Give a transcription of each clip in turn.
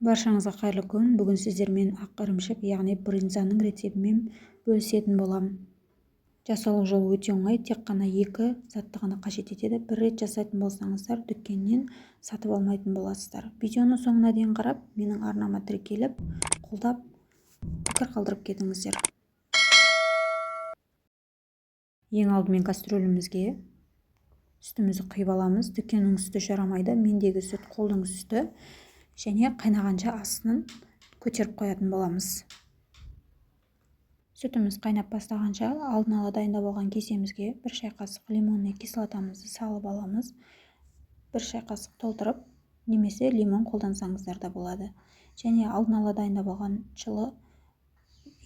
Баршаңызға қайырлы күн. Бүгін сіздермен ақ ірімшік, яғни брынзаның рецептімен бөлісетін боламын. Жасалу жолы өте оңай, тек қана 2 затты ғана қажет етеді. Бір рет жасайтын болсаңыздар, дүкеннен сатып алмайтын боласыздар. Видеоны соңына дейін қарап, менің арнама тіркеліп, қолдап, пікір қалдырып кетіңіздер. Ең алдымен кастрөлімізге сүтімізді құйып аламыз. Дүкеннің сүті жарамайды, мендегі сүт қолдың сүті. Және қайнағанша астын көтеріп қоятын боламыз. Сүтіміз қайнап бастағанша алдын ала дайындап алған кесемізге 1 шай қасық лимонный кислотамызды салып аламыз. 1 шай қасық толтырып, немесе лимон қолдансаңыздар да болады. Және алдын ала дайындап алған жылы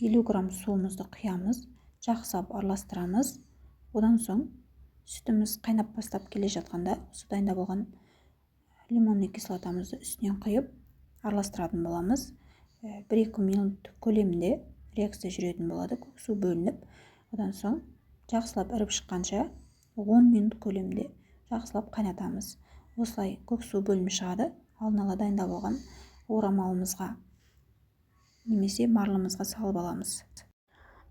50 грамм суымызды құямыз, жақсылап араластырамыз. Одан соң сүтіміз қайнап бастап келе жатқанда, осы дайындап алған лимонный кислотамызды үстінен құйып араластыратын боламыз. 1-2 минут көлемінде реакция жүретін болады, көксу бөлініп. Одан соң жақсылап іріп шыққанша 10 минут көлемінде жақсылап қайнатамыз. Осылай көксу бөлініп шығады. Алдын ала дайындап алған орамалымызға немесе марлымызға салып аламыз.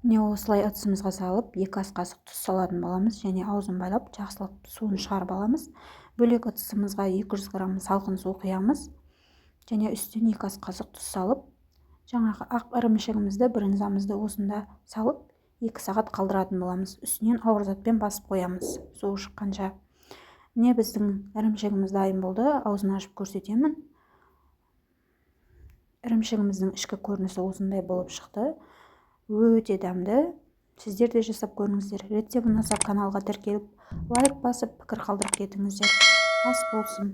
Не осылай ыдысымызға салып 2 ас қасық тұз салатын боламыз және аузын байлап жақсылап суын шығарып аламыз. Бөлек ыдысымызға 200 грамм салқын су құямыз және үстіне 2 ас қасық тұз салып, жаңағы ақ ірімшігімізді, брынзамызды осында салып 2 сағат қалдыратын боламыз. Үстінен ауыр затпен басып қоямыз суы шыққанша. Не біздің ірімшігіміз дайын болды, аузын ашып көрсетемін. Ірімшігіміздің ішкі көрінісі осындай болып шықты. Өте дәмді. Сіздер де жасап көріңіздер. Рецепт ұнаса каналға тіркеліп, лайк басып, пікір қалдырып кетіңіздер. Ас болсын.